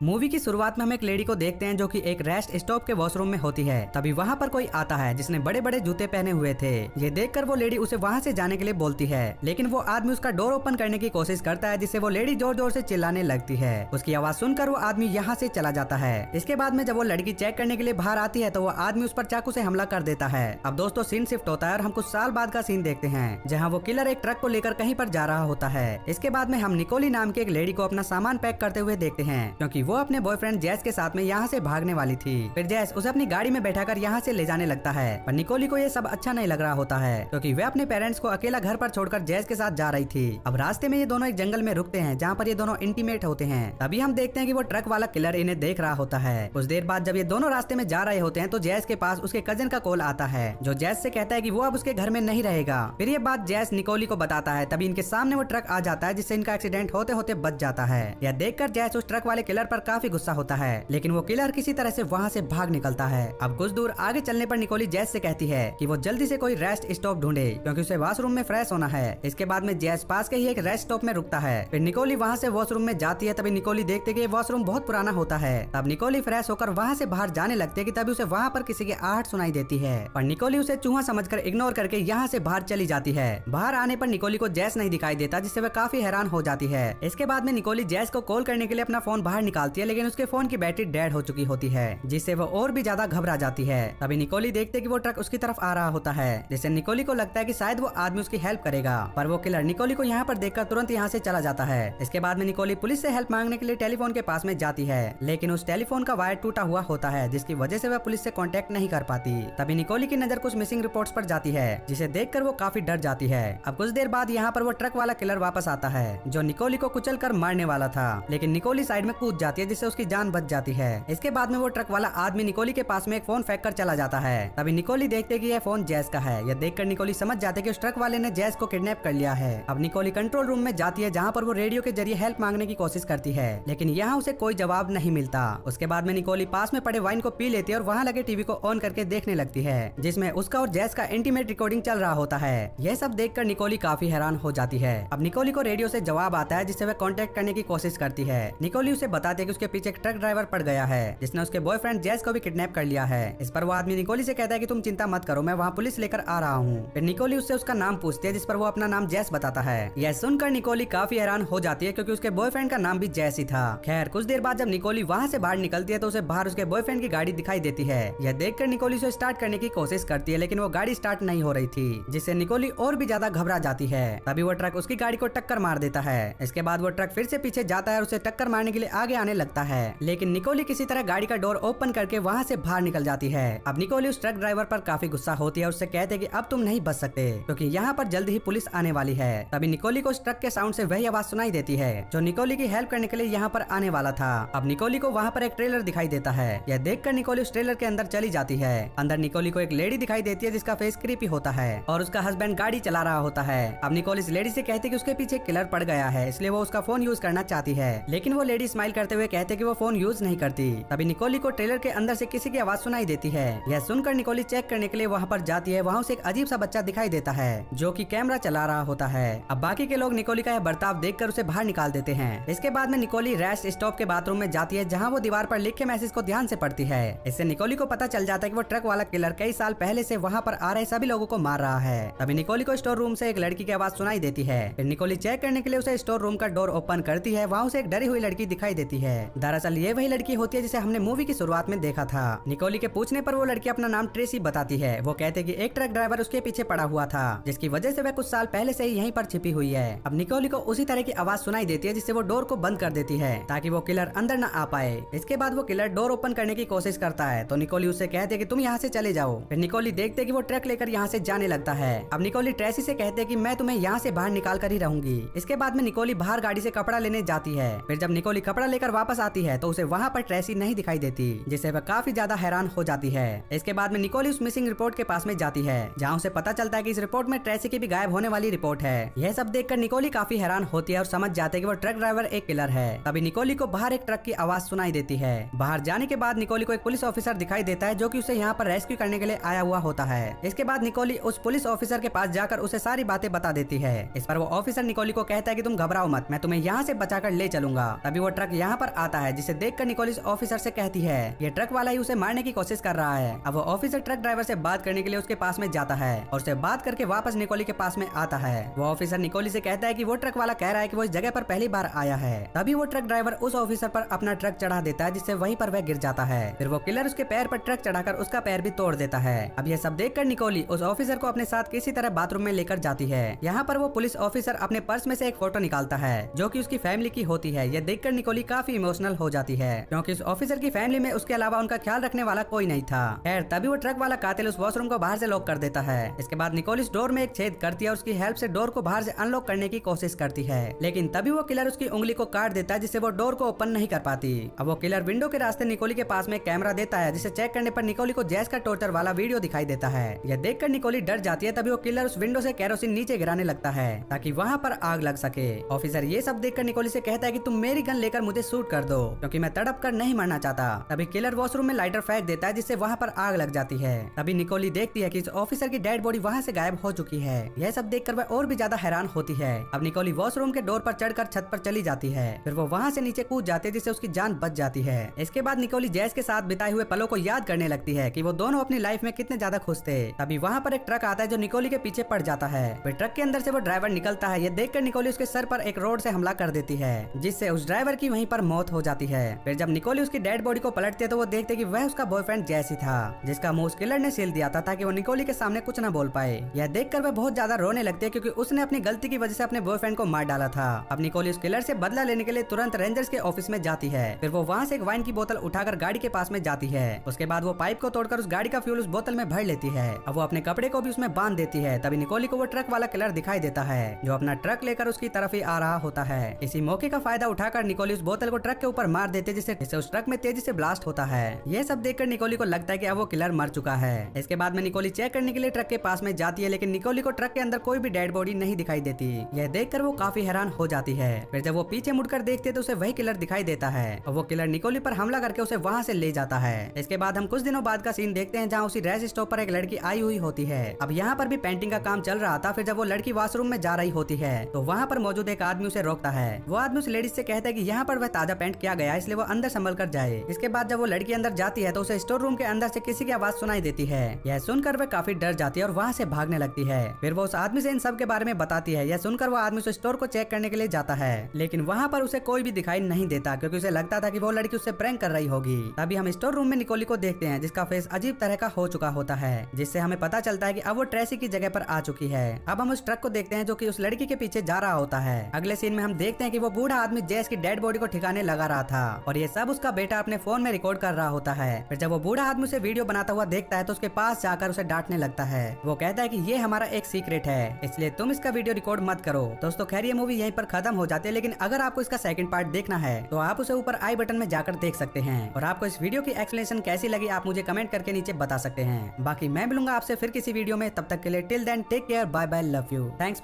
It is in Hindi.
मूवी की शुरुआत में हम एक लेडी को देखते हैं जो कि एक रेस्ट स्टॉप के वॉशरूम में होती है। तभी वहाँ पर कोई आता है जिसने बड़े बड़े जूते पहने हुए थे। ये देखकर वो लेडी उसे वहाँ से जाने के लिए बोलती है, लेकिन वो आदमी उसका डोर ओपन करने की कोशिश करता है, जिससे वो लेडी जोर जोर से चिल्लाने लगती है। उसकी आवाज सुनकर वो आदमी यहाँ से चला जाता है। इसके बाद में जब वो लड़की चेक करने के लिए बाहर आती है तो वो आदमी उस पर चाकू से हमला कर देता है। अब दोस्तों सीन शिफ्ट होता है और हम कुछ साल बाद का सीन देखते हैं, जहाँ वो किलर एक ट्रक को लेकर कहीं पर जा रहा होता है। इसके बाद में हम निकोली नाम की एक लेडी को अपना सामान पैक करते हुए देखते हैं, क्योंकि वो अपने बॉयफ्रेंड जैस के साथ में यहाँ से भागने वाली थी। फिर जैस उसे अपनी गाड़ी में बैठाकर यहाँ से ले जाने लगता है, पर निकोली को ये सब अच्छा नहीं लग रहा होता है, क्योंकि वे अपने पेरेंट्स को अकेला घर पर छोड़कर जैस के साथ जा रही थी। अब रास्ते में ये दोनों एक जंगल में रुकते हैं, जहाँ पर ये दोनों इंटीमेट होते हैं। तभी हम देखते हैं कि वो ट्रक वाला किलर इन्हें देख रहा होता है। कुछ देर बाद जब ये दोनों रास्ते में जा रहे होते हैं तो जैस के पास उसके कजिन का कॉल आता है, जो जैस से कहता है कि वो अब उसके घर में नहीं रहेगा। फिर ये बात जैस निकोली को बताता है। तभी इनके सामने वो ट्रक आ जाता है, जिससे इनका एक्सीडेंट होते होते बच जाता है। यह देखकर जैस उस ट्रक वाले किलर पर काफी गुस्सा होता है, लेकिन वो किलर किसी तरह से वहाँ से भाग निकलता है। अब कुछ दूर आगे चलने पर निकोली जैस से कहती है कि वो जल्दी से कोई रेस्ट स्टॉप ढूंढे, क्योंकि उसे वॉशरूम में फ्रेश होना है। इसके बाद में जैस पास के ही एक रेस्ट स्टॉप में रुकता है। फिर निकोली वहाँ से वॉशरूम में जाती है। तभी निकोली देखते कि वॉशरूम बहुत पुराना होता है। तब निकोली फ्रेश होकर वहाँ से बाहर जाने लगती है कि तभी उसे वहाँ पर किसी की आहट सुनाई देती है, और निकोली उसे चूहा समझकर इग्नोर करके यहाँ से बाहर चली जाती है। बाहर आने पर निकोली को जैस नहीं दिखाई देता, जिससे वह काफी हैरान हो जाती है। इसके बाद में निकोली जैस को कॉल करने के लिए अपना फोन बाहर निकालती है, लेकिन उसके फोन की बैटरी डेड हो चुकी होती है, जिससे वो और भी ज्यादा घबरा जाती है। तभी निकोली देखते कि वो ट्रक उसकी तरफ आ रहा होता है, जिससे निकोली को लगता है कि शायद वो आदमी उसकी हेल्प करेगा, पर वो किलर निकोली को यहाँ पर देखकर तुरंत यहाँ से चला जाता है। इसके बाद में निकोली पुलिस से हेल्प मांगने के लिए टेलीफोन के पास में जाती है, लेकिन उस टेलीफोन का वायर टूटा हुआ होता है, जिसकी वजह से वह पुलिस से कांटेक्ट नहीं कर पाती। तभी निकोली की नजर कुछ मिसिंग रिपोर्ट्स पर जाती है, जिसे देखकर वो काफी डर जाती है। अब कुछ देर बाद यहाँ पर वो ट्रक वाला किलर वापस आता है, जो निकोली को कुचल कर मारने वाला था, लेकिन निकोली साइड में कूद जाती है, जिससे उसकी जान बच जाती है। इसके बाद में वो ट्रक वाला आदमी निकोली के पास में एक फोन फेंक कर चला जाता है। तभी निकोली देखते कि यह फोन जैस का है। यह देखकर निकोली समझ जाते कि उस ट्रक वाले ने जैस को किडनैप कर लिया है। अब निकोली कंट्रोल रूम में जाती है, जहाँ पर वो रेडियो के जरिए हेल्प मांगने की कोशिश करती है, लेकिन यहाँ उसे कोई जवाब नहीं मिलता। उसके बाद में निकोली पास में पड़े वाइन को पी लेती है और वहाँ लगे टीवी को ऑन करके देखने लगती है, जिसमें उसका और जैस का इंटीमेट रिकॉर्डिंग चल रहा होता है। यह सब देखकर निकोली काफी हैरान हो जाती है। अब निकोली को रेडियो से जवाब आता है, जिससे वह कांटेक्ट करने की कोशिश करती है। निकोली उसे बताती है कि उसके पीछे एक ट्रक ड्राइवर पड़ गया है, जिसने उसके बॉयफ्रेंड जैस को भी किडनैप कर लिया है। इस पर वो आदमी निकोली से कहता है कि तुम चिंता मत करो, मैं वहाँ पुलिस लेकर आ रहा हूँ। फिर निकोली उससे उसका नाम पूछती है, जिस पर वो अपना नाम जैस बताता है। यह सुनकर निकोली काफी हैरान हो जाती है, क्योंकि उसके बॉयफ्रेंड का नाम भी जैस ही था। खैर कुछ देर बाद जब निकोली वहाँ से बाहर निकलती है तो उसे बाहर उसके बॉयफ्रेंड की गाड़ी दिखाई देती है। यह देखकर निकोली उसे स्टार्ट करने की कोशिश करती है, लेकिन वो गाड़ी स्टार्ट नहीं हो रही थी, जिससे निकोली और भी ज्यादा घबरा जाती है। तभी वो ट्रक उसकी गाड़ी को टक्कर मार देता है। इसके बाद वो ट्रक फिर से पीछे जाता है और उसे टक्कर मारने के लिए आगे आने लगता है, लेकिन निकोली किसी तरह गाड़ी का डोर ओपन करके वहाँ से बाहर निकल जाती है। अब निकोली उस ट्रक ड्राइवर पर काफी गुस्सा होती है और उससे कहते हैं कि अब तुम नहीं बच सकते, क्योंकि यहाँ पर जल्द ही पुलिस आने वाली है। तभी निकोली को उस ट्रक के साउंड से वही आवाज सुनाई देती है जो निकोली की हेल्प करने के लिए यहाँ पर आने वाला था। अब निकोली को वहाँ पर एक ट्रेलर दिखाई देता है। यह देखकर निकोली उस ट्रेलर के अंदर चली जाती है। अंदर निकोली को एक लेडी दिखाई देती है, जिसका फेस क्रीपी होता है और उसका हस्बैंड गाड़ी चला रहा होता है। अब निकोली इस लेडी से कहती है कि उसके पीछे किलर पड़ गया है, इसलिए वो उसका फोन यूज करना चाहती है, लेकिन वो लेडी स्माइल करते हुए कहते कि वो फोन यूज नहीं करती। तभी निकोली को ट्रेलर के अंदर से किसी की आवाज सुनाई देती है। यह सुनकर निकोली चेक करने के लिए वहाँ पर जाती है। वहाँ उसे एक अजीब सा बच्चा दिखाई देता है, जो कि कैमरा चला रहा होता है। अब बाकी के लोग निकोली का यह बर्ताव देखकर उसे बाहर निकाल देते हैं। इसके बाद में निकोली रेस्ट स्टॉप के बाथरूम में जाती है, जहाँ वो दीवार पर लिखे मैसेज को ध्यान से पढ़ती है। इससे निकोली को पता चल जाता है कि वो ट्रक वाला किलर कई साल पहले से वहाँ पर आ रहे सभी लोगों को मार रहा है। तभी निकोली को स्टोर रूम से एक लड़की की आवाज सुनाई देती है। फिर निकोली चेक करने के लिए उसे स्टोर रूम का डोर ओपन करती है। वहाँ उसे एक डरी हुई लड़की दिखाई देती है। दरअसल ये वही लड़की होती है जिसे हमने मूवी की शुरुआत में देखा था। निकोली के पूछने पर वो लड़की अपना नाम ट्रेसी बताती है। वो कहते कि एक ट्रक ड्राइवर उसके पीछे पड़ा हुआ था, जिसकी वजह से वह कुछ साल पहले से ही यहीं पर छिपी हुई है। अब निकोली को उसी तरह की आवाज सुनाई देती है, जिससे वो डोर को बंद कर देती है ताकि वो किलर अंदर न आ पाए। इसके बाद वो किलर डोर ओपन करने की कोशिश करता है, तो निकोली उससे कहते कि तुम यहाँ से चले जाओ। फिर निकोली देखते कि वो ट्रक लेकर यहाँ से जाने लगता है। अब निकोली ट्रेसी से कहते कि मैं तुम्हें यहाँ से बाहर निकाल कर ही रहूंगी। इसके बाद में निकोली बाहर गाड़ी से कपड़ा लेने जाती है। फिर जब निकोली कपड़ा लेकर वापस आती है तो उसे वहाँ पर ट्रेसी नहीं दिखाई देती, जिससे वह काफी ज्यादा हैरान हो जाती है। इसके बाद में निकोली उस मिसिंग रिपोर्ट के पास में जाती है, जहाँ उसे पता चलता है कि इस रिपोर्ट में ट्रेसी की भी गायब होने वाली रिपोर्ट है। यह सब देखकर निकोली काफी हैरान होती है और समझ जाते हैं कि वो ट्रक ड्राइवर एक किलर है। तभी निकोली को बाहर एक ट्रक की आवाज सुनाई देती है। बाहर जाने के बाद निकोली को एक पुलिस ऑफिसर दिखाई देता है, जो कि उसे यहाँ पर रेस्क्यू करने के लिए आया हुआ होता है। इसके बाद निकोली उस पुलिस ऑफिसर के पास जाकर उसे सारी बातें बता देती है। इस पर वो ऑफिसर निकोली को कहता है कि तुम घबराओ मत, मैं तुम्हें यहाँ से बचाकर ले चलूंगा। तभी वो ट्रक यहाँ पर पर आता है, जिसे देखकर निकोल इस ऑफिसर से कहती है ये ट्रक वाला ही उसे मारने की कोशिश कर रहा है। अब वो ऑफिसर ट्रक ड्राइवर से बात करने के लिए उसके पास में जाता है और उसे बात करके वापस निकोली के पास में आता है। वो ऑफिसर निकोली से कहता है कि वो ट्रक वाला कह रहा है कि वो इस जगह पर पहली बार आया है। तभी वो ट्रक ड्राइवर उस ऑफिसर पर अपना ट्रक चढ़ा देता है, जिससे वहीं पर वह गिर जाता है। फिर वो किलर उसके पैर पर ट्रक चढ़ाकर उसका पैर भी तोड़ देता है। अब यह सब देखकर निकोली उस ऑफिसर को अपने साथ किसी तरह बाथरूम में लेकर जाती है। यहाँ पर वो पुलिस ऑफिसर अपने पर्स में से एक फोटो निकालता है जो कि उसकी फैमिली की होती है। यह देखकर निकोली काफी इमोशनल हो जाती है, क्योंकि उस ऑफिसर की फैमिली में उसके अलावा उनका ख्याल रखने वाला कोई नहीं था। खैर तभी वो ट्रक वाला कातिल उस वॉशरूम को बाहर से लॉक कर देता है। इसके बाद निकोल इस डोर में एक छेद करती है और उसकी हेल्प से डोर को बाहर से अनलॉक करने की कोशिश करती है, लेकिन तभी वो किलर उसकी उंगली को काट देता है, जिससे वो डोर को ओपन नहीं कर पाती। अब वो किलर विंडो के रास्ते निकोली के पास में कैमरा देता है, जिसे चेक करने पर निकोली को जैस का टॉर्चर वाला वीडियो दिखाई देता है। यह देखकर निकोली डर जाती है। तभी वो किलर उस विंडो से केरोसिन नीचे गिराने लगता है ताकि वहाँ पर आग लग सके। ऑफिसर ये सब देखकर निकोली से कहता है कि तुम मेरी गन लेकर मुझे शूट कर दो, क्योंकि मैं तड़प कर नहीं मरना चाहता। तभी किलर वॉशरूम में लाइटर फेंक देता है, जिससे वहाँ पर आग लग जाती है। तभी निकोली देखती है कि इस ऑफिसर की डेड बॉडी वहाँ से गायब हो चुकी है। यह सब देखकर वह और भी ज्यादा हैरान होती है। अब निकोली वॉशरूम के डोर पर चढ़कर छत पर चली जाती है। फिर वो वहाँ से नीचे कूद जाते हैं, जिससे उसकी जान बच जाती है। इसके बाद निकोली जैस के साथ बिताए हुए पलों को याद करने लगती है कि वो दोनों अपनी लाइफ में कितने ज्यादा खुश थे। तभी वहाँ पर एक ट्रक आता है जो निकोली के पीछे पड़ जाता है। फिर ट्रक के अंदर से वो ड्राइवर निकलता है। ये देखकर निकोली उसके सर पर एक रोड से हमला कर देती है, जिससे उस ड्राइवर की वहीं पर मौत हो जाती है। फिर जब निकोली उसकी डेड बॉडी को पलटती है तो वो देखते कि वह उसका बॉयफ्रेंड जैस ही था, जिसका मुंह उस किलर ने सील दिया था ताकि वो निकोली के सामने कुछ न बोल पाए। यह देखकर वह बहुत ज्यादा रोने लगती है, क्योंकि उसने अपनी गलती की वजह से अपने बॉयफ्रेंड को मार डाला था। अब निकोली उस किलर से बदला लेने के लिए तुरंत रेंजर्स के ऑफिस में जाती है। फिर वो वहाँ से एक वाइन की बोतल उठाकर गाड़ी के पास में जाती है। उसके बाद वो पाइप को तोड़कर उस गाड़ी का फ्यूल उस बोतल में भर लेती है। अब वो अपने कपड़े को भी उसमें बांध देती है। तभी निकोली को वो ट्रक वाला किलर दिखाई देता है, जो अपना ट्रक लेकर उसकी तरफ ही आ रहा होता है। इसी मौके का फायदा उठाकर निकोली उस बोतल को ट्रक के ऊपर मार देते, जिससे उस ट्रक में तेजी से ब्लास्ट होता है। यह सब देखकर निकोली को लगता है कि अब वो किलर मर चुका है। इसके बाद में निकोली चेक करने के लिए ट्रक के पास में जाती है, लेकिन निकोली को ट्रक के अंदर कोई भी डेड बॉडी नहीं दिखाई देती। यह देखकर वो काफी हैरान हो जाती है। फिर जब वो पीछे मुड़कर देखती है तो उसे वही किलर दिखाई देता है और वो किलर निकोली पर हमला करके उसे वहाँ से ले जाता है। इसके बाद हम कुछ दिनों बाद का सीन देखते हैं, जहाँ उसी रेस्ट स्टॉप पर एक लड़की आई हुई होती है। अब यहाँ पर भी पेंटिंग का काम चल रहा था। फिर जब वो लड़की वॉशरूम में जा रही होती है तो वहाँ पर मौजूद एक आदमी उसे रोकता है। वो आदमी उस लेडीज से कहता है कि यहाँ पर वह ताजा पेंट किया गया है, इसलिए वो अंदर संभल कर जाए। इसके बाद जब वो लड़की अंदर जाती है तो उसे स्टोर रूम के अंदर से किसी की आवाज सुनाई देती है। यह सुनकर वह काफी डर जाती है और वहाँ से भागने लगती है। फिर वो उस आदमी से इन सब के बारे में बताती है। यह सुनकर वो आदमी उस स्टोर को चेक करने के लिए जाता है, लेकिन वहाँ पर उसे कोई भी दिखाई नहीं देता, क्योंकि उसे लगता था कि वो लड़की उससे प्रैंक कर रही होगी। तभी हम स्टोर रूम में निकोली को देखते हैं, जिसका फेस अजीब तरह का हो चुका होता है, जिससे हमें पता चलता है कि अब वो ट्रेसी की जगह पर आ चुकी है। अब हम उस ट्रक को देखते हैं जो कि उस लड़की के पीछे जा रहा होता है। अगले सीन में हम देखते हैं कि वो बूढ़ा आदमी जैस की डेड बॉडी को ठिकाने लगा रहा था और ये सब उसका बेटा अपने फोन में रिकॉर्ड कर रहा होता है। फिर जब वो बूढ़ा आदमी उसे वीडियो बनाता हुआ देखता है तो उसके पास जाकर उसे डांटने लगता है। वो कहता है कि ये हमारा एक सीक्रेट है, इसलिए तुम इसका वीडियो रिकॉर्ड मत करो। दोस्तों खैर ये मूवी यहीं पर खत्म हो जाती है, लेकिन अगर आपको इसका सेकंड पार्ट देखना है तो आप उसे ऊपर आई बटन में जाकर देख सकते हैं। और आपको इस वीडियो की एक्सप्लेनेशन कैसी लगी आप मुझे कमेंट करके नीचे बता सकते हैं। बाकी मैं मिलूंगा आपसे फिर किसी वीडियो में, तब तक के लिए till then take care, bye bye, love you, thanks.